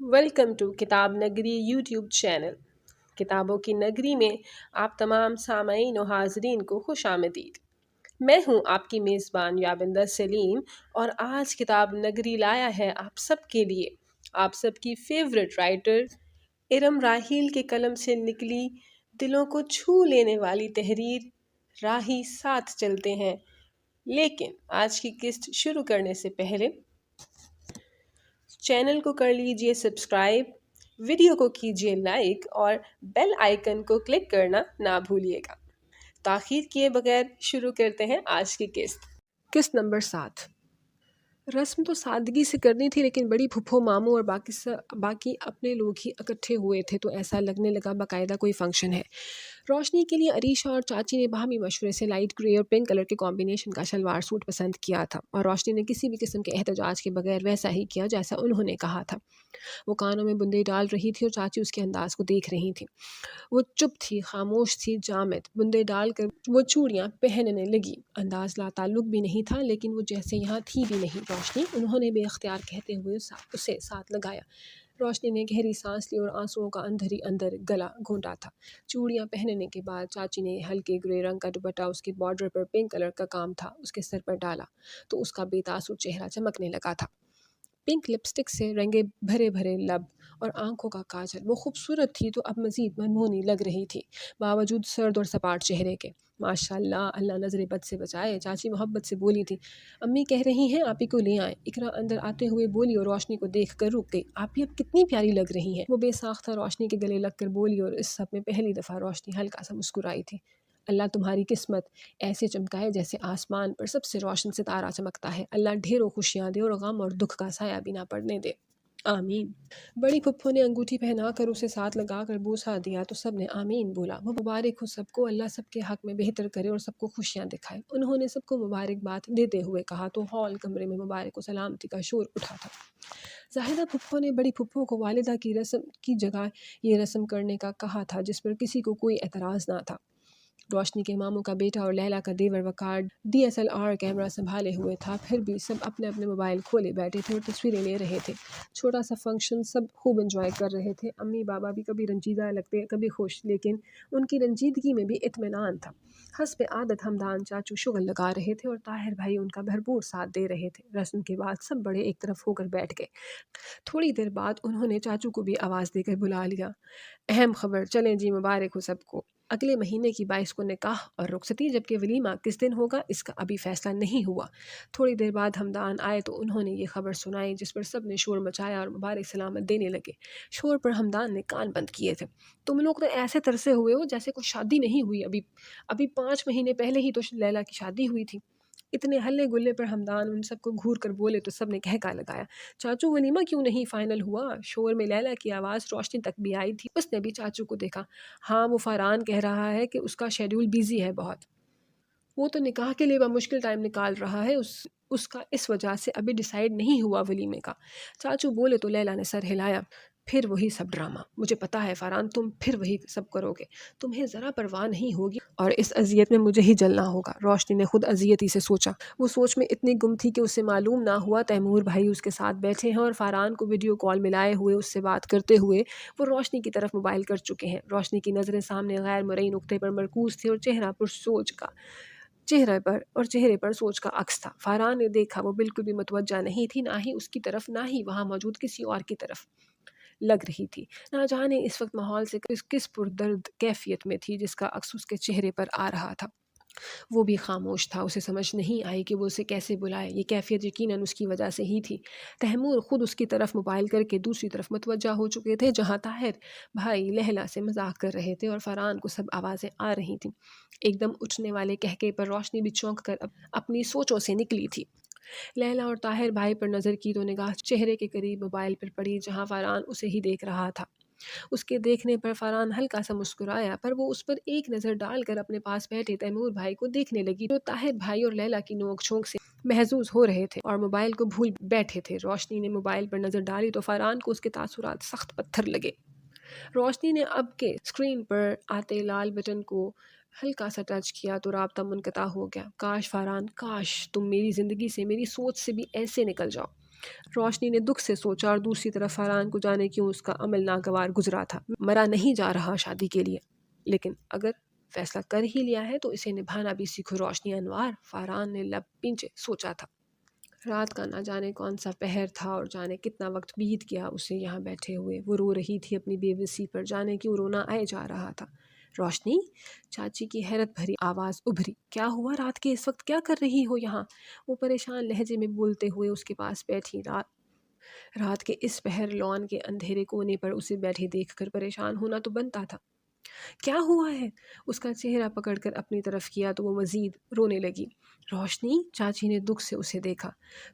Welcome to کتاب نگری YouTube channel. کتابوں کی نگری میں آپ تمام سامعین و حاضرین کو خوش آمدید۔ میں ہوں آپ کی میزبان یابندر سلیم، اور آج کتاب نگری لایا ہے آپ سب کے لیے آپ سب کی فیورٹ رائٹر ارم راحیل کے قلم سے نکلی دلوں کو چھو لینے والی تحریر راہی ساتھ چلتے ہیں۔ لیکن آج کی قسط شروع کرنے سے پہلے چینل کو کر لیجئے سبسکرائب، ویڈیو کو کیجئے لائک اور بیل آئیکن کو کلک کرنا نہ بھولیے گا۔ تاخیر کیے بغیر شروع کرتے ہیں آج کی قسط نمبر 7۔ رسم تو سادگی سے کرنی تھی، لیکن بڑی پھپھو ماموں اور باقی اپنے لوگ ہی اکٹھے ہوئے تھے تو ایسا لگنے لگا باقاعدہ کوئی فنکشن ہے۔ روشنی کے لیے عریشہ اور چاچی نے باہمی مشورے سے لائٹ گرے اور پنک کلر کے کمبینیشن کا شلوار سوٹ پسند کیا تھا، اور روشنی نے کسی بھی قسم کے احتجاج کے بغیر ویسا ہی کیا جیسا انہوں نے کہا تھا۔ وہ کانوں میں بندے ڈال رہی تھی اور چاچی اس کے انداز کو دیکھ رہی تھی۔ وہ چپ تھی، خاموش تھی، جامد۔ بندے ڈال کر وہ چوڑیاں پہننے لگی۔ انداز لا تعلق بھی نہیں تھا، لیکن وہ جیسے یہاں تھی بھی نہیں روشنی، انہوں نے بے اختیار کہتے ہوئے اسے ساتھ لگایا۔ روشنی نے گہری سانس لی اور آنسوؤں کا اندر ہی اندر گلا گھونٹا تھا۔ چوڑیاں پہننے کے بعد چاچی نے ہلکے گرے رنگ کا دوپٹہ اس کے بارڈر پر پنک کلر کا کام تھا اس کے سر پر ڈالا تو اس کا بے تاثر چہرہ چمکنے لگا تھا۔ پنک لپسٹک سے رنگے بھرے بھرے لب اور آنکھوں کا کاجل، وہ خوبصورت تھی تو اب مزید منمونی لگ رہی تھی باوجود سرد اور سپاٹ چہرے کے۔ ماشاء اللہ، اللہ نظر بد سے بچائے، چاچی محبت سے بولی تھی۔ امی کہہ رہی ہیں آپ ہی کو لے آئیں، اقرا اندر آتے ہوئے بولی اور روشنی کو دیکھ کر رک گئی۔ آپ ہی اب کتنی پیاری لگ رہی ہیں، وہ بے ساختہ روشنی کے گلے لگ کر بولی، اور اس سب میں پہلی دفعہ روشنی ہلکا سا مسکرائی تھی۔ اللہ تمہاری قسمت ایسے چمکائے جیسے آسمان پر سب سے روشن ستارہ چمکتا ہے۔ اللہ ڈھیروں خوشیاں دے اور غم اور دکھ کا سایہ بھی نہ پڑنے دے، آمین۔ بڑی پھپھو نے انگوٹھی پہنا کر اسے ساتھ لگا کر بوسہ دیا تو سب نے آمین بولا۔ وہ مبارک ہو سب کو، اللہ سب کے حق میں بہتر کرے اور سب کو خوشیاں دکھائے، انہوں نے سب کو مبارکباد دیتے ہوئے کہا تو ہال کمرے میں مبارک و سلامتی کا شور اٹھا تھا۔ زاہدہ پھپھو نے بڑی پھپھو کو والدہ کی رسم کی جگہ یہ رسم کرنے کا کہا تھا جس پر کسی کو کوئی اعتراض نہ تھا۔ روشنی کے ماموں کا بیٹا اور لیلا کا دیور وقار DSLR کیمرہ سنبھالے ہوئے تھا، پھر بھی سب اپنے اپنے موبائل کھولے بیٹھے تھے اور تصویریں لے رہے تھے۔ چھوٹا سا فنکشن سب خوب انجوائے کر رہے تھے۔ امی بابا بھی کبھی رنجیدہ لگتے کبھی خوش، لیکن ان کی رنجیدگی میں بھی اطمینان تھا۔ حسب عادت حمدان چاچو شغل لگا رہے تھے اور طاہر بھائی ان کا بھرپور ساتھ دے رہے تھے۔ رسم کے بعد سب بڑے ایک طرف ہو کر بیٹھ گئے۔ تھوڑی دیر بعد انہوں نے چاچو کو بھی آواز دے کر بلا لیا۔ اہم خبر، چلیں جی، مبارک ہو سب کو۔ اگلے مہینے کی 22 کو نکاح اور رخصتی، جبکہ ولیمہ کس دن ہوگا اس کا ابھی فیصلہ نہیں ہوا۔ تھوڑی دیر بعد حمدان آئے تو انہوں نے یہ خبر سنائی، جس پر سب نے شور مچایا اور مبارک سلامت دینے لگے۔ شور پر حمدان نے کان بند کیے تھے۔ تم لوگ تو ایسے ترسے ہوئے ہو جیسے کوئی شادی نہیں ہوئی، ابھی 5 مہینے پہلے ہی تو لیلا کی شادی ہوئی تھی۔ اتنے ہلے گلے پر حمدان ان سب کو گھور کر بولے تو سب نے کہکا لگایا، چاچو ولیمہ کیوں نہیں فائنل ہوا؟ شور میں لیلا کی آواز روشنی تک بھی آئی تھی، اس نے بھی چاچو کو دیکھا۔ ہاں، وہ فاران کہہ رہا ہے کہ اس کا شیڈول بیزی ہے بہت، وہ تو نکاح کے لیے بمشکل ٹائم نکال رہا ہے، اس کا اس وجہ سے ابھی ڈیسائیڈ نہیں ہوا ولیمے کا۔ چاچو بولے تو لیلا نے سر ہلایا، پھر وہی سب ڈرامہ، مجھے پتا ہے فاران تم پھر وہی سب کرو گے، تمہیں ذرا پرواہ نہیں ہوگی اور اس اذیت میں مجھے ہی جلنا ہوگا۔ روشنی نے خود اذیتی سے سوچا، وہ سوچ میں اتنی گم تھی کہ اسے معلوم نہ ہوا تیمور بھائی اس کے ساتھ بیٹھے ہیں اور فاران کو ویڈیو کال ملائے ہوئے اس سے بات کرتے ہوئے وہ روشنی کی طرف موبائل کر چکے ہیں۔ روشنی کی نظریں سامنے غیر مرئی نقطے پر مرکوز تھی اور چہرے پر سوچ کا عکس تھا۔ فاران نے دیکھا، وہ بالکل بھی متوجہ نہیں تھی، نہ ہی اس کی طرف، نہ ہی وہاں موجود کسی اور کی طرف لگ رہی تھی۔ نہ جانے اس وقت ماحول سے کس پردرد کیفیت میں تھی جس کا عکس اس کے چہرے پر آ رہا تھا۔ وہ بھی خاموش تھا، اسے سمجھ نہیں آئی کہ وہ اسے کیسے بلائے۔ یہ کیفیت یقیناً اس کی وجہ سے ہی تھی۔ تیمور خود اس کی طرف موبائل کر کے دوسری طرف متوجہ ہو چکے تھے، جہاں طاہر بھائی لیلا سے مذاق کر رہے تھے اور فاران کو سب آوازیں آ رہی تھیں۔ ایک دم اٹھنے والے قہقہے پر روشنی بھی چونک کر اپنی سوچوں سے نکلی تھی۔ لیلا اور طاہر بھائی پر نظر کی تو نگاہ چہرے کے قریب موبائل پر پڑی، جہاں فاران اسے ہی دیکھ رہا تھا۔ اس کے دیکھنے پر فاران ہلکا سا مسکرایا، پر وہ اس پر ایک نظر ڈال کر اپنے پاس بیٹھے تیمور بھائی کو دیکھنے لگی جو طاہر بھائی اور لیلا کی نوک جھونک سے محظوظ ہو رہے تھے اور موبائل کو بھول بیٹھے تھے۔ روشنی نے موبائل پر نظر ڈالی تو فاران کو اس کے تاثرات سخت پتھر لگے۔ روشنی نے اب کے اسکرین پر آتے لال بٹن کو ہلکا سا ٹچ کیا تو رابطہ منقطع ہو گیا۔ کاش فاران، کاش تم میری زندگی سے، میری سوچ سے بھی ایسے نکل جاؤ۔ روشنی نے دکھ سے سوچا اور دوسری طرف فرحان کو جانے کیوں اس کا عمل ناگوار گزرا تھا۔ مرا نہیں جا رہا شادی کے لیے، لیکن اگر فیصلہ کر ہی لیا ہے تو اسے نبھانا بھی سیکھو روشنی انوار، فرحان نے لب پینچے سوچا تھا۔ رات کا نہ جانے کون سا پہر تھا اور جانے کتنا وقت بیت گیا اسے یہاں بیٹھے ہوئے۔ وہ رو رہی تھی اپنی بے بسی پر، جانے کیوں رونا آئے جا رہا تھا۔ روشنی، چاچی کی حیرت بھری آواز ابھری، کیا ہوا؟ رات کے اس وقت کیا کر رہی ہو یہاں؟ وہ پریشان لہجے میں بولتے ہوئے اس کے پاس بیٹھی۔ رات کے اس پہر لان کے اندھیرے کونے پر اسے بیٹھے دیکھ کر پریشان ہونا تو بنتا تھا۔ کیا ہوا ہے؟ اس کا چہرہ پکڑ کر اپنی طرف کیا تو وہ مزید رونے لگی۔ روشنی، چاچی نے دکھ سے اسے دیکھا،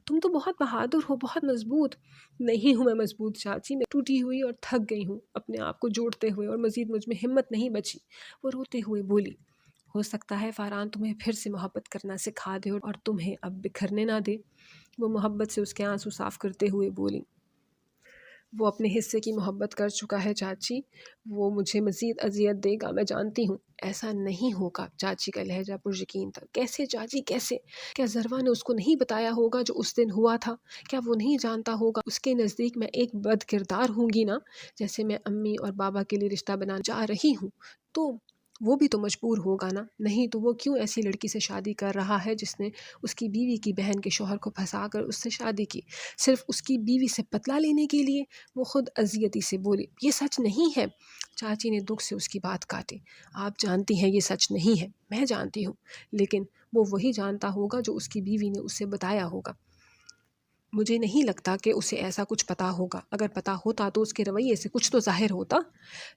تم تو بہت بہادر ہو، بہت مضبوط۔ نہیں ہوں میں مضبوط چاچی، میں ٹوٹی ہوئی اور تھک گئی ہوں اپنے آپ کو جوڑتے ہوئے، اور مزید مجھ میں ہمت نہیں بچی۔ وہ روتے ہوئے بولی۔ ہو سکتا ہے فرحان تمہیں پھر سے محبت کرنا سکھا دے اور تمہیں اب بکھرنے نہ دے۔ وہ محبت سے اس کے آنسو صاف کرتے ہوئے بولی۔ وہ اپنے حصے کی محبت کر چکا ہے چاچی، وہ مجھے مزید اذیت دے گا، میں جانتی ہوں۔ ایسا نہیں ہوگا، چاچی کا لہجہ پر یقین تھا۔ کیسے چاچی، کیسے؟ کیا ذروہ نے اس کو نہیں بتایا ہوگا جو اس دن ہوا تھا؟ کیا وہ نہیں جانتا ہوگا اس کے نزدیک میں ایک بد کردار ہوں گی نا؟ جیسے میں امی اور بابا کے لیے رشتہ بنانے جا رہی ہوں تو وہ بھی تو مجبور ہوگا نا؟ نہیں تو وہ کیوں ایسی لڑکی سے شادی کر رہا ہے جس نے اس کی بیوی کی بہن کے شوہر کو پھنسا کر اس سے شادی کی، صرف اس کی بیوی سے بدلہ لینے کے لیے؟ وہ خود اذیتی سے بولی۔ یہ سچ نہیں ہے۔ چاچی نے دکھ سے اس کی بات کاٹی۔ آپ جانتی ہیں یہ سچ نہیں ہے، میں جانتی ہوں، لیکن وہ وہی جانتا ہوگا جو اس کی بیوی نے اسے بتایا ہوگا۔ مجھے نہیں لگتا کہ اسے ایسا کچھ پتا ہوگا، اگر پتا ہوتا تو اس کے رویے سے کچھ تو ظاہر ہوتا۔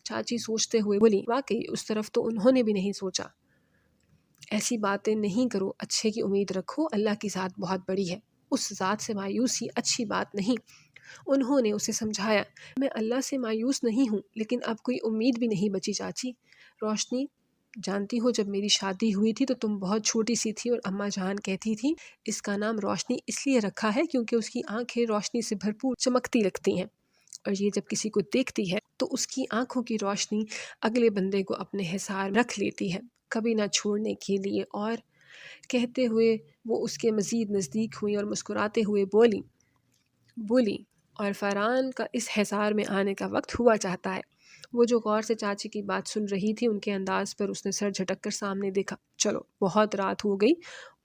چاچی سوچتے ہوئے بولی، واقعی اس طرف تو انہوں نے بھی نہیں سوچا۔ ایسی باتیں نہیں کرو، اچھے کی امید رکھو، اللہ کی ذات بہت بڑی ہے، اس ذات سے مایوسی اچھی بات نہیں۔ انہوں نے اسے سمجھایا، میں اللہ سے مایوس نہیں ہوں، لیکن اب کوئی امید بھی نہیں بچی چاچی۔ روشنی، جانتی ہو جب میری شادی ہوئی تھی تو تم بہت چھوٹی سی تھی اور اماں جان کہتی تھی اس کا نام روشنی اس لیے رکھا ہے کیونکہ اس کی آنکھیں روشنی سے بھرپور چمکتی لگتی ہیں، اور یہ جب کسی کو دیکھتی ہے تو اس کی آنکھوں کی روشنی اگلے بندے کو اپنے حصار رکھ لیتی ہے، کبھی نہ چھوڑنے کے لیے۔ اور کہتے ہوئے وہ اس کے مزید نزدیک ہوئی اور مسکراتے ہوئے بولی اور فرحان کا اس حصار میں آنے کا وقت ہوا چاہتا ہے۔ وہ جو غور سے چاچی کی بات سن رہی تھی، ان کے انداز پر اس نے سر جھٹک کر سامنے دیکھا۔ چلو بہت رات ہو گئی،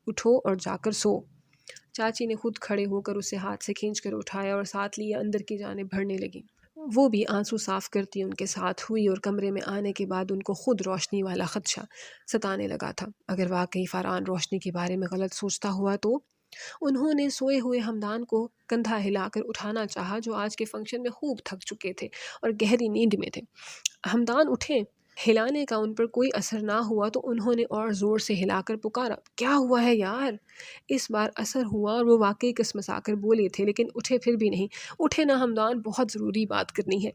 اٹھو اور جا کر سو۔ چاچی نے خود کھڑے ہو کر اسے ہاتھ سے کھینچ کر اٹھایا اور ساتھ لیے اندر کی جانب بڑھنے لگی۔ وہ بھی آنسو صاف کرتی ان کے ساتھ ہوئی اور کمرے میں آنے کے بعد ان کو خود روشنی والا خدشہ ستانے لگا تھا۔ اگر واقعی فرحان روشنی کے بارے میں غلط سوچتا ہوا تو؟ انہوں نے سوئے ہوئے ہمدان کو کندھا ہلا کر اٹھانا چاہا، جو آج کے فنکشن میں خوب تھک چکے تھے اور گہری نیند میں تھے۔ ہمدان اٹھے۔ ہلانے کا ان پر کوئی اثر نہ ہوا تو انہوں نے اور زور سے ہلا کر پکارا، کیا ہوا ہے یار؟ اس بار اثر ہوا اور وہ واقعی کسمسا کر بولے تھے، لیکن اٹھے پھر بھی نہیں۔ اٹھے نا ہمدان، بہت ضروری بات کرنی ہے۔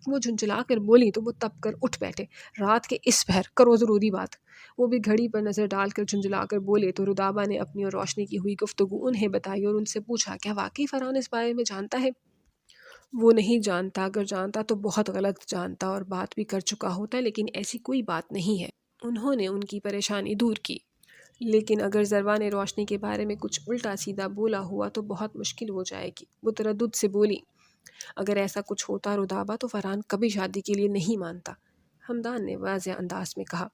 وہ جھنجھلا کر بولی تو وہ تپ کر اٹھ بیٹھے۔ رات کے اس پہر کرو ضروری بات۔ وہ بھی گھڑی پر نظر ڈال کر جھنجھلا کر بولے تو رودابا نے اپنی اور روشنی کی ہوئی گفتگو انہیں بتائی اور ان سے پوچھا، کیا واقعی فرحان اس بارے میں جانتا ہے؟ وہ نہیں جانتا، اگر جانتا تو بہت غلط جانتا اور بات بھی کر چکا ہوتا، لیکن ایسی کوئی بات نہیں ہے۔ انہوں نے ان کی پریشانی دور کی۔ لیکن اگر ذروہ نے روشنی کے بارے میں کچھ الٹا سیدھا بولا ہوا تو بہت مشکل ہو جائے گی۔ وہ تردد سے بولی، اگر ایسا کچھ ہوتا رودابا تو فرحان کبھی شادی کے لیے نہیں مانتا۔ ہمدان نے واضح انداز میں کہا،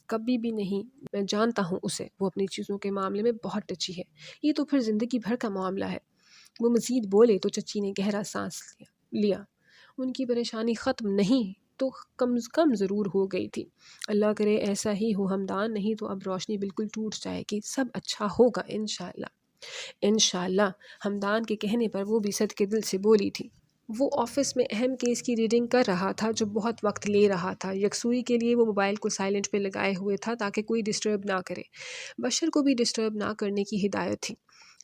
کبھی بھی نہیں، میں جانتا ہوں اسے، وہ اپنی چیزوں کے معاملے میں بہت ٹچی ہے، یہ تو پھر زندگی بھر کا معاملہ ہے۔ وہ مزید بولے تو چچی نے گہرا سانس لیا۔ ان کی پریشانی ختم نہیں تو کم ضرور ہو گئی تھی۔ اللہ کرے ایسا ہی ہو ہمدان، نہیں تو اب روشنی بالکل ٹوٹ جائے گی، سب اچھا ہوگا انشاءاللہ۔ انشاءاللہ۔ ہمدان کے کہنے پر وہ بھی صدقے دل سے بولی تھی۔ وہ آفس میں اہم کیس کی ریڈنگ کر رہا تھا جو بہت وقت لے رہا تھا۔ یکسوئی کے لیے وہ موبائل کو سائلنٹ پہ لگائے ہوئے تھا تاکہ کوئی ڈسٹرب نہ کرے۔ بشر کو بھی ڈسٹرب نہ کرنے کی ہدایت تھی۔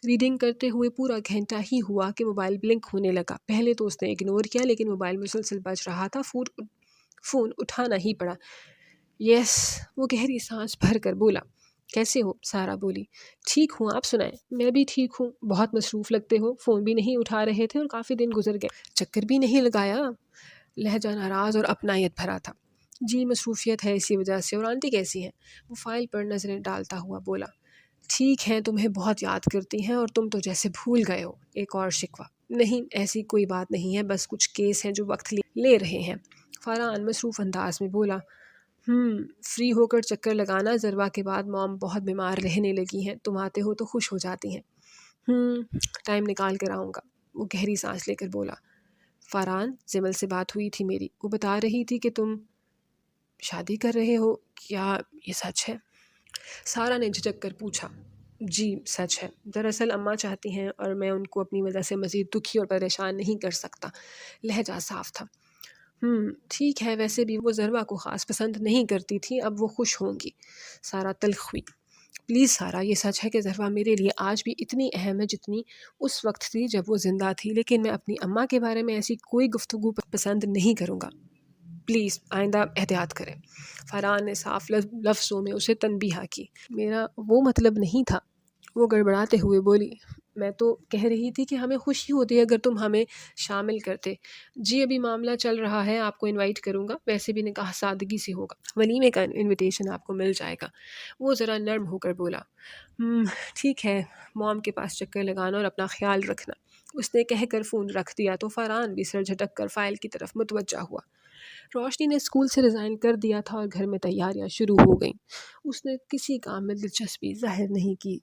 ریڈنگ کرتے ہوئے پورا گھنٹہ ہی ہوا کہ موبائل بلنک ہونے لگا۔ پہلے تو اس نے اگنور کیا، لیکن موبائل مسلسل بج رہا تھا، فون اٹھانا ہی پڑا۔ یس، وہ گہری سانس بھر کر بولا۔ کیسے ہو؟ سارا بولی۔ ٹھیک ہوں، آپ سنائیں؟ میں بھی ٹھیک ہوں، بہت مصروف لگتے ہو، فون بھی نہیں اٹھا رہے تھے اور کافی دن گزر گئے، چکر بھی نہیں لگایا۔ لہجہ ناراض اور اپنائیت بھرا تھا۔ جی مصروفیت ہے اسی وجہ سے، اور آنٹی کیسی ہیں؟ وہ فائل پر نظریں ڈالتا ہوا بولا۔ ٹھیک ہے، تمہیں بہت یاد کرتی ہیں اور تم تو جیسے بھول گئے ہو۔ ایک اور شکوہ۔ نہیں، ایسی کوئی بات نہیں ہے، بس کچھ کیس ہیں جو وقت لے رہے ہیں۔ فاران مصروف انداز میں بولا۔ فری ہو کر چکر لگانا، ضربہ کے بعد موم بہت بیمار رہنے لگی ہیں، تم آتے ہو تو خوش ہو جاتی ہیں۔ ٹائم نکال کر آؤں گا، وہ گہری سانس لے کر بولا۔ فاران، زمل سے بات ہوئی تھی میری، وہ بتا رہی تھی کہ تم شادی کر رہے ہو، کیا یہ سچ ہے؟ سارا نے جھجک کر پوچھا۔ جی سچ ہے، دراصل اماں چاہتی ہیں اور میں ان کو اپنی وجہ سے مزید دکھی اور پریشان نہیں کر سکتا۔ لہجہ صاف تھا۔ ٹھیک ہے، ویسے بھی وہ ضربہ کو خاص پسند نہیں کرتی تھی، اب وہ خوش ہوں گی۔ سارا تلخ ہوئی۔ پلیز سارا، یہ سچ ہے کہ ضربہ میرے لیے آج بھی اتنی اہم ہے جتنی اس وقت تھی جب وہ زندہ تھی، لیکن میں اپنی اماں کے بارے میں ایسی کوئی گفتگو پسند نہیں کروں گا۔ پلیز آئندہ احتیاط کریں۔ فاران نے صاف لفظوں میں اسے تنبیہ کی۔ میرا وہ مطلب نہیں تھا، وہ گڑبڑاتے ہوئے بولی۔ میں تو کہہ رہی تھی کہ ہمیں خوشی ہوتی اگر تم ہمیں شامل کرتے۔ جی ابھی معاملہ چل رہا ہے، آپ کو انوائٹ کروں گا، ویسے بھی نکاح سادگی سے ہوگا، ولیمے کا انویٹیشن آپ کو مل جائے گا۔ وہ ذرا نرم ہو کر بولا۔ ٹھیک ہے، موم کے پاس چکر لگانا اور اپنا خیال رکھنا، اس نے کہہ کر فون رکھ دیا تو فاران بھی سر جھٹک کر فائل کی طرف متوجہ ہوا۔ روشنی نے اسکول سے ریزائن کر دیا تھا اور گھر میں تیاریاں شروع ہو گئیں۔ اس نے کسی کام میں دلچسپی ظاہر نہیں کی۔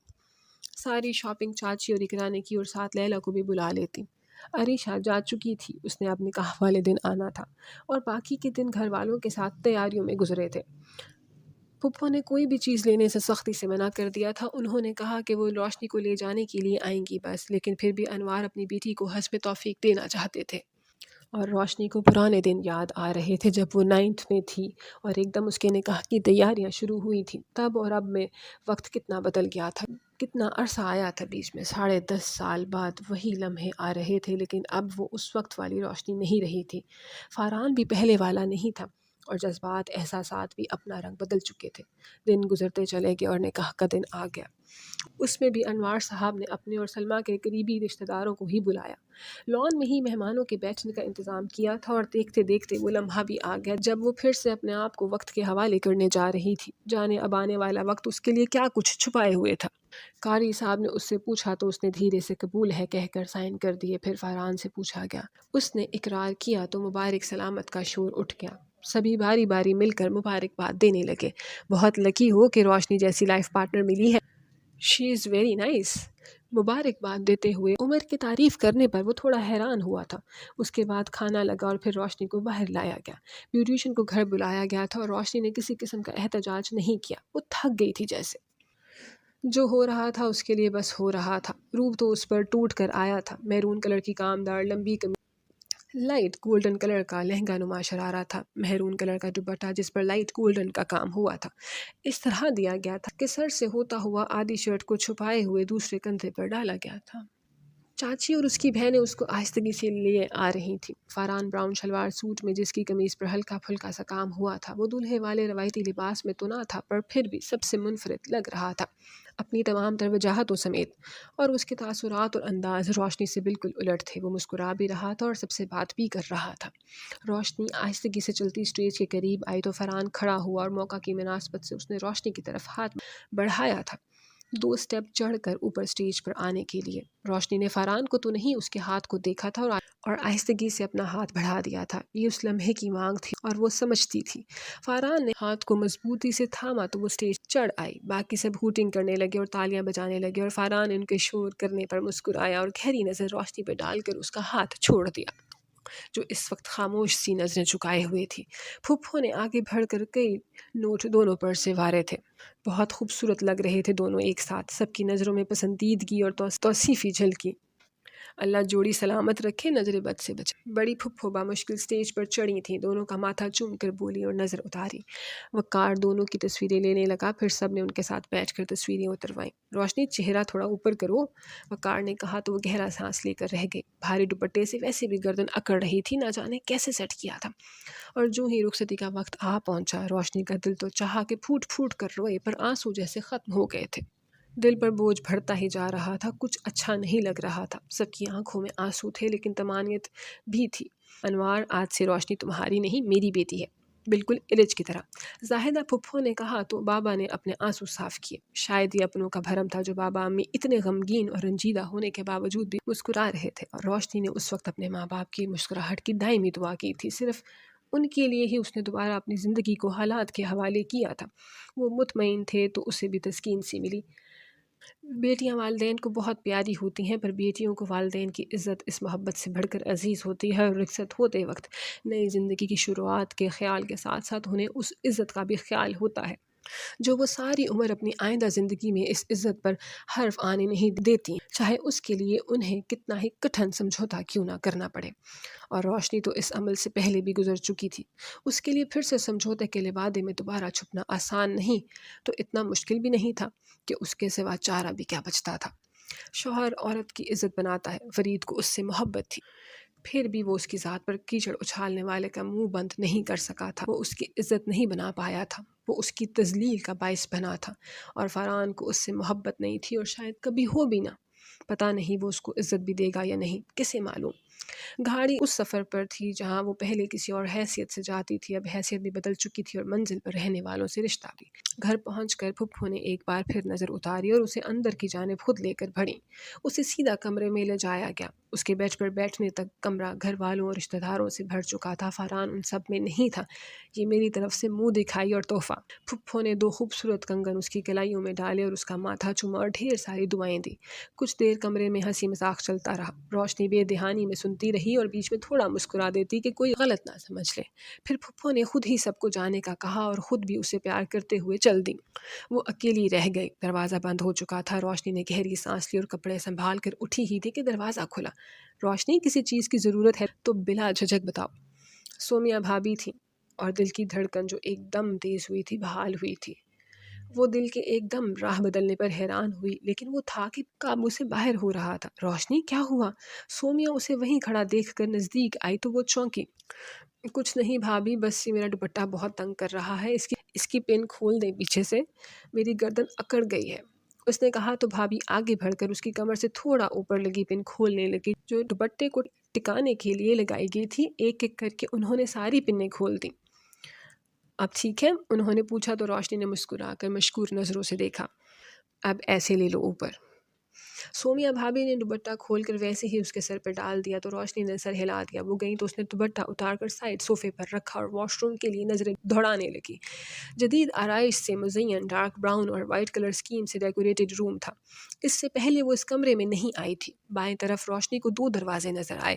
ساری شاپنگ چاچی اور اقرا نے کی اور ساتھ لیلا کو بھی بلا لیتی۔ عریشہ جا چکی تھی، اس نے اب نکاح والے دن آنا تھا اور باقی کے دن گھر والوں کے ساتھ تیاریوں میں گزرے تھے۔ پھپھو نے کوئی بھی چیز لینے سے سختی سے منع کر دیا تھا، انہوں نے کہا کہ وہ روشنی کو لے جانے کے لیے آئیں گی بس، لیکن پھر بھی انوار اپنی بیٹی کو حسب توفیق دینا چاہتے تھے۔ اور روشنی کو پرانے دن یاد آ رہے تھے جب وہ 9th میں تھی اور ایک دم اس کے نکاح کی تیاریاں شروع ہوئی تھیں۔ تب اور اب میں وقت کتنا بدل گیا تھا، کتنا عرصہ آیا تھا بیچ میں، 10.5 سال بعد وہی لمحے آ رہے تھے، لیکن اب وہ اس وقت والی روشنی نہیں رہی تھی۔ فاران بھی پہلے والا نہیں تھا اور جذبات احساسات بھی اپنا رنگ بدل چکے تھے۔ دن گزرتے چلے گئے اور نکاح کا دن آ گیا۔ اس میں بھی انوار صاحب نے اپنے اور سلمیٰ کے قریبی رشتہ داروں کو ہی بلایا۔ لان میں ہی مہمانوں کے بیٹھنے کا انتظام کیا تھا اور دیکھتے دیکھتے وہ لمحہ بھی آ گیا جب وہ پھر سے اپنے آپ کو وقت کے حوالے کرنے جا رہی تھی۔ جانے اب آنے والا وقت اس کے لیے کیا کچھ چھپائے ہوئے تھا۔ قاری صاحب نے اس سے پوچھا تو اس نے دھیرے سے قبول ہے کہہ کر سائن کر دیے۔ پھر فاران سے پوچھا گیا، اس نے اقرار کیا تو مبارک سلامت کا شور اٹھ گیا۔ سبھی باری باری مل کر مبارکباد دینے لگے۔ بہت لکی ہو کہ روشنی جیسی لائف پارٹنر ملی ہے، شی از ویری نائس۔ مبارکباد دیتے ہوئے عمر کی تعریف کرنے پر وہ تھوڑا حیران ہوا تھا۔ اس کے بعد کھانا لگا اور پھر روشنی کو باہر لایا گیا۔ بیوٹیشن کو گھر بلایا گیا تھا اور روشنی نے کسی قسم کا احتجاج نہیں کیا، وہ تھک گئی تھی جیسے۔ جو ہو رہا تھا اس کے لیے بس ہو رہا تھا۔ روپ تو اس پر ٹوٹ کر آیا تھا۔ میرون کلر کی کامدار لمبی قمیض، لائٹ گولڈن کلر کا لہنگا نما شرارہ تھا، مہرون کلر کا دوپٹہ جس پر لائٹ گولڈن کا کام ہوا تھا اس طرح دیا گیا تھا کہ سر سے ہوتا ہوا آدھی شرٹ کو چھپائے ہوئے دوسرے کندھے پر ڈالا گیا تھا۔ چاچی اور اس کی بہنیں اس کو آہستگی سے لیے آ رہی تھیں۔ فاران براؤن شلوار سوٹ میں جس کی قمیض پر ہلکا پھلکا سا کام ہوا تھا، وہ دولہے والے روایتی لباس میں تو نہ تھا پر پھر بھی سب سے منفرد لگ رہا تھا اپنی تمام تر وجاہتوں سمیت، اور اس کے تاثرات اور انداز روشنی سے بالکل الٹ تھے۔ وہ مسکرا بھی رہا تھا اور سب سے بات بھی کر رہا تھا۔ روشنی آہستگی سے چلتی اسٹیج کے قریب آئی تو فاران کھڑا ہوا اور موقع کی مناسبت سے اس نے روشنی کی طرف ہاتھ بڑھایا تھا 2 اسٹیپ چڑھ کر اوپر اسٹیج پر آنے کے لیے۔ روشنی نے فاران کو تو نہیں اس کے ہاتھ کو دیکھا تھا اور آہستگی سے اپنا ہاتھ بڑھا دیا تھا۔ یہ اس لمحے کی مانگ تھی اور وہ سمجھتی تھی۔ فاران نے ہاتھ کو مضبوطی سے تھاما تو وہ اسٹیج چڑھ آئی۔ باقی سب ہوٹنگ کرنے لگے اور تالیاں بجانے لگے اور فاران ان کے شور کرنے پر مسکرایا اور گہری نظر روشنی پہ ڈال کر اس کا ہاتھ چھوڑ دیا جو اس وقت خاموش سی نظریں چکائے ہوئے تھی۔ پھپھو نے آگے بڑھ کر کئی نوٹ دونوں پر سے وارے تھے۔ بہت خوبصورت لگ رہے تھے دونوں ایک ساتھ، سب کی نظروں میں پسندیدگی اور توصیفی جھلکی۔ اللہ جوڑی سلامت رکھے، نظر بد سے بچے۔ بڑی پھپھو بامشکل سٹیج پر چڑھی تھیں، دونوں کا ماتھا چوم کر بولی اور نظر اتاری۔ وقار دونوں کی تصویریں لینے لگا، پھر سب نے ان کے ساتھ بیٹھ کر تصویریں اتروائیں۔ روشنی چہرہ تھوڑا اوپر کرو، وقار نے کہا تو وہ گہرا سانس لے کر رہ گئی۔ بھاری دوپٹے سے ویسے بھی گردن اکڑ رہی تھی، نہ جانے کیسے سیٹ کیا تھا۔ اور جو ہی رخصتی کا وقت آ پہنچا، روشنی کا دل تو چاہا کہ پھوٹ پھوٹ کر روئے، پر آنسو جیسے ختم ہو گئے تھے۔ دل پر بوجھ بڑھتا ہی جا رہا تھا، کچھ اچھا نہیں لگ رہا تھا۔ سب کی آنکھوں میں آنسو تھے لیکن طمانینت بھی تھی۔ انوار، آج سے روشنی تمہاری نہیں میری بیٹی ہے۔ بالکل الچ کی طرح۔ زاہدہ پھپھو نے کہا تو بابا نے اپنے آنسو صاف کیے۔ شاید یہ اپنوں کا بھرم تھا جو بابا امی اتنے غمگین اور رنجیدہ ہونے کے باوجود بھی مسکرا رہے تھے، اور روشنی نے اس وقت اپنے ماں باپ کی مسکراہٹ کی دائمی دعا کی تھی۔ صرف ان کے لیے ہی اس نے دوبارہ اپنی زندگی کو حالات کے حوالے کیا تھا۔ وہ مطمئن تھے تو اسے بھی تسکین سی ملی۔ بیٹیاں والدین کو بہت پیاری ہوتی ہیں، پر بیٹیوں کو والدین کی عزت اس محبت سے بڑھ کر عزیز ہوتی ہے، اور رخصت ہوتے وقت نئی زندگی کی شروعات کے خیال کے ساتھ ساتھ انہیں اس عزت کا بھی خیال ہوتا ہے جو وہ ساری عمر اپنی آئندہ زندگی میں اس عزت پر حرف آنے نہیں دیتی، چاہے اس کے لیے انہیں کتنا ہی کٹھن سمجھوتا کیوں نہ کرنا پڑے۔ اور روشنی تو اس عمل سے پہلے بھی گزر چکی تھی۔ اس کے لیے پھر سے سمجھوتے کے لبادے میں دوبارہ چھپنا آسان نہیں تو اتنا مشکل بھی نہیں تھا کہ اس کے سوا چارہ بھی کیا بچتا تھا۔ شوہر عورت کی عزت بناتا ہے، فرید کو اس سے محبت تھی، پھر بھی وہ اس کی ذات پر کیچڑ اچھالنے والے کا منہ بند نہیں کر سکا تھا۔ وہ اس کی عزت نہیں بنا پایا تھا، وہ اس کی تذلیل کا باعث بنا تھا، اور فرحان کو اس سے محبت نہیں تھی اور شاید کبھی ہو بھی نہ۔ پتہ نہیں وہ اس کو عزت بھی دے گا یا نہیں، کسے معلوم۔ گاڑی اس سفر پر تھی جہاں وہ پہلے کسی اور حیثیت سے جاتی تھی، اب حیثیت بھی بدل چکی تھی اور منزل پر رہنے والوں سے رشتہ بھی۔ گھر پہنچ کر پھپھو نے ایک بار پھر نظر اتاری اور اسے اندر کی جانب خود لے کر بڑھیں۔ اسے سیدھا کمرے میں لے جایا گیا۔ اس کے بیڈ پر بیٹھنے تک کمرہ گھر والوں اور رشتہ داروں سے بھر چکا تھا۔ فرحان ان سب میں نہیں تھا۔ یہ میری طرف سے منہ دکھائی اور تحفہ۔ پھپھو نے 2 خوبصورت کنگن اس کی کلائیوں میں ڈالے اور اس کا ماتھا چوما اور ڈھیر ساری دعائیں دی۔ کچھ دیر کمرے میں ہنسی مذاق چلتا رہا۔ روشنی بے دہانی میں سنتی رہی اور بیچ میں تھوڑا مسکرا دیتی کہ کوئی غلط نہ سمجھ لے۔ پھر پھپھو نے خود ہی سب کو جانے کا کہا اور خود بھی اسے پیار کرتے ہوئے چل دی۔ وہ اکیلی رہ گئی۔ دروازہ بند ہو چکا تھا۔ روشنی نے گہری سانس لی اور کپڑے سنبھال کر اٹھی ہی تھی کہ دروازہ کھلا۔ روشنی، کسی چیز کی ضرورت ہے تو بلا جھجک بتاؤ۔ سومیا بھابی تھی، اور دل کی دھڑکن جو ایک دم تیز ہوئی تھی بحال ہوئی تھی۔ وہ دل کے ایک دم راہ بدلنے پر حیران ہوئی، لیکن وہ تھا کہ قابو سے باہر ہو رہا تھا۔ روشنی، کیا ہوا؟ سومیا اسے وہیں کھڑا دیکھ کر نزدیک آئی تو وہ چونکی۔ کچھ نہیں بھابی، بس یہ میرا دوپٹہ بہت تنگ کر رہا ہے، اس کی پن کھول دیں پیچھے سے، میری گردن اکڑ گئی ہے، اس نے کہا تو بھابی آگے بڑھ کر اس کی کمر سے تھوڑا اوپر لگی پن کھولنے لگی جو دوپٹے کو ٹکانے کے لیے لگائی گئی تھی۔ ایک ایک کر کے انہوں نے ساری پنیں کھول دیں۔ اب ٹھیک ہے؟ انہوں نے پوچھا تو روشنی نے مسکرا کر مشکور نظروں سے دیکھا۔ اب ایسے لے لو اوپر۔ سومیا بھابی نے دوپٹہ کھول کر ویسے ہی اس کے سر پر ڈال دیا تو روشنی نے سر ہلا دیا۔ وہ گئی تو اس نے دوپٹہ اتار کر سائڈ صوفے پر رکھا اور واش روم کے لیے نظریں دوڑانے لگی۔ جدید آرائش سے مزین ڈارک براؤن اور وائٹ کلر اسکیم سے ڈیکوریٹڈ روم تھا۔ اس سے پہلے وہ اس کمرے میں نہیں آئی تھی۔ بائیں طرف روشنی کو 2 دروازے نظر آئے۔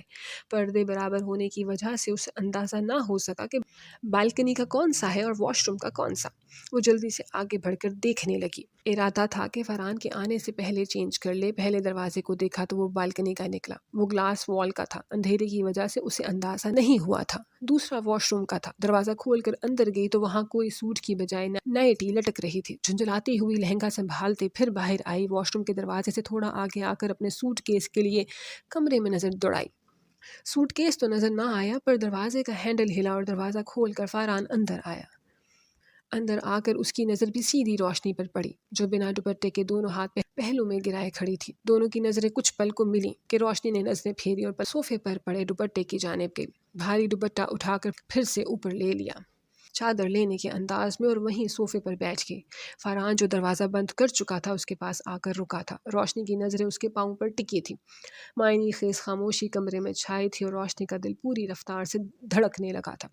پردے برابر ہونے کی وجہ سے اسے اندازہ نہ ہو سکا کہ بالکنی کا کون سا ہے اور واش روم کا کون سا۔ وہ جلدی سے آگے بڑھ کر دیکھنے لگی۔ ارادہ تھا کہ فرحان کے آنے سے پہلے چینج کر لے۔ پہلے دروازے کو دیکھا تو وہ بالکنی کا نکلا۔ وہ گلاس وال کا تھا، اندھیرے کی وجہ سے اسے اندازہ نہیں ہوا تھا۔ دوسرا واش روم کا تھا۔ دروازہ کھول کر اندر گئی تو وہاں کوئی سوٹ کی بجائے نائٹی لٹک رہی تھی۔ جھنجھلاتی ہوئی لہنگا سنبھالتے پھر باہر آئی۔ واش روم کے دروازے سے تھوڑا آگے آ کر اپنے سوٹ کیس کے لیے کمرے میں نظر دوڑائی۔ سوٹ کیس تو نظر نہ آیا، پر دروازے کا ہینڈل ہلا اور دروازہ کھول کر فرحان اندر آیا۔ اندر آ کر اس کی نظر بھی سیدھی روشنی پر پڑی جو بنا دوپٹے کے دونوں ہاتھ پہلو میں گرائے کھڑی تھی۔ دونوں کی نظریں کچھ پل کو ملیں کہ روشنی نے نظریں پھیری اور صوفے پر پڑے دوپٹے کی جانب گئی۔ بھاری دوپٹہ اٹھا کر پھر سے اوپر لے لیا چادر لینے کے انداز میں اور وہیں صوفے پر بیٹھ گئی۔ فرحان جو دروازہ بند کر چکا تھا اس کے پاس آ کر رکا تھا۔ روشنی کی نظریں اس کے پاؤں پر ٹکی تھی۔ معنی خیز خاموشی کمرے میں چھائی تھی اور روشنی کا دل پوری رفتار سے دھڑکنے لگا تھا۔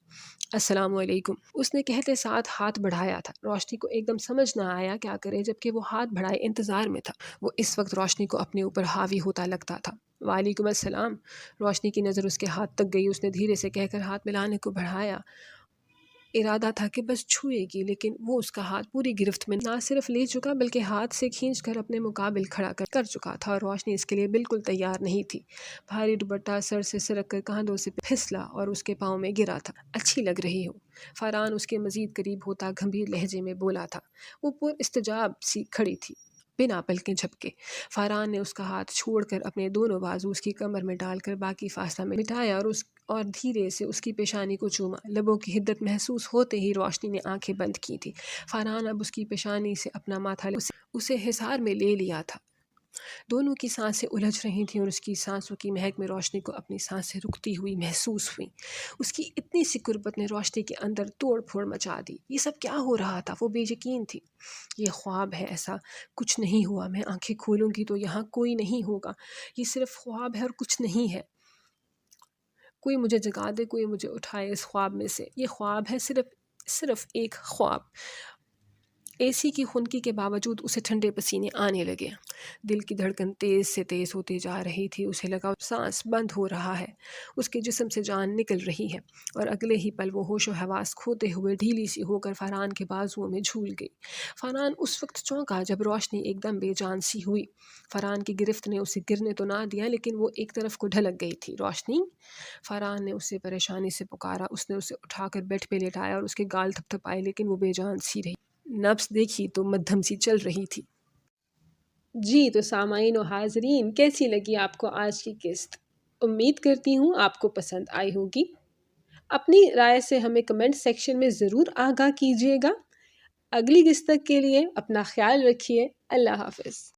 السلام علیکم، اس نے کہتے ساتھ ہاتھ بڑھایا تھا۔ روشنی کو ایک دم سمجھ نہ آیا کیا کرے، جبکہ وہ ہاتھ بڑھائے انتظار میں تھا۔ وہ اس وقت روشنی کو اپنے اوپر حاوی ہوتا لگتا تھا۔ وعلیکم السلام۔ روشنی کی نظر اس کے ہاتھ تک گئی۔ اس نے دھیرے سے کہہ کر ہاتھ ملانے کو بڑھایا۔ ارادہ تھا کہ بس چھوئے گی، لیکن وہ اس کا ہاتھ پوری گرفت میں نہ صرف لے چکا بلکہ ہاتھ سے کھینچ کر اپنے مقابل کھڑا کر چکا تھا، اور روشنی اس کے لیے بالکل تیار نہیں تھی۔ بھاری دوپٹہ سر سے سرک کر کاندھوں سے پھسلا اور اس کے پاؤں میں گرا تھا۔ اچھی لگ رہی ہو، فرحان اس کے مزید قریب ہوتا گمبھیر لہجے میں بولا تھا۔ وہ پر استجاب سی کھڑی تھی بنا پلکیں جھپکے۔ فرحان نے اس کا ہاتھ چھوڑ کر اپنے دونوں بازو اس کی کمر میں ڈال کر باقی فاصلہ میں مٹایا اور دھیرے سے اس کی پیشانی کو چوما۔ لبوں کی حدت محسوس ہوتے ہی روشنی نے آنکھیں بند کی تھی۔ فرحان اب اس کی پیشانی سے اپنا ماتھا اسے حصار میں لے لیا تھا۔ دونوں کی سانسیں الجھ رہی تھیں اور اس کی سانسوں کی مہک میں روشنی کو اپنی سانسیں رکتی ہوئی محسوس ہوئیں۔ اس کی اتنی سی قربت نے روشنی کے اندر توڑ پھوڑ مچا دی۔ یہ سب کیا ہو رہا تھا؟ وہ بے یقین تھی۔ یہ خواب ہے، ایسا کچھ نہیں ہوا، میں آنکھیں کھولوں گی تو یہاں کوئی نہیں ہوگا، یہ صرف خواب ہے اور کچھ نہیں ہے۔ کوئی مجھے جگا دے، کوئی مجھے اٹھائے اس خواب میں سے، یہ خواب ہے، صرف ایک خواب۔ اے سی کی خنکی کے باوجود اسے ٹھنڈے پسینے آنے لگے۔ دل کی دھڑکن تیز سے تیز ہوتی جا رہی تھی، اسے لگا سانس بند ہو رہا ہے، اس کے جسم سے جان نکل رہی ہے، اور اگلے ہی پل وہ ہوش و حواس کھوتے ہوئے ڈھیلی سی ہو کر فرحان کے بازوؤں میں جھول گئی۔ فرحان اس وقت چونکا جب روشنی ایک دم بے جان سی ہوئی۔ فرحان کی گرفت نے اسے گرنے تو نہ دیا، لیکن وہ ایک طرف کو ڈھلک گئی تھی۔ روشنی! فرحان نے اسے پریشانی سے پکارا۔ اس نے اسے اٹھا کر بیڈ پہ لیٹایا اور اس کے گال تھپ تھپائے، لیکن وہ بے جان سی رہی۔ نبض دیکھی تو مدھم سی چل رہی تھی۔ جی تو سامعین و حاضرین، کیسی لگی آپ کو آج کی قسط؟ امید کرتی ہوں آپ کو پسند آئی ہوگی۔ اپنی رائے سے ہمیں کمنٹ سیکشن میں ضرور آگاہ کیجیے گا۔ اگلی قسط تک کے لیے اپنا خیال رکھیے۔ اللہ حافظ۔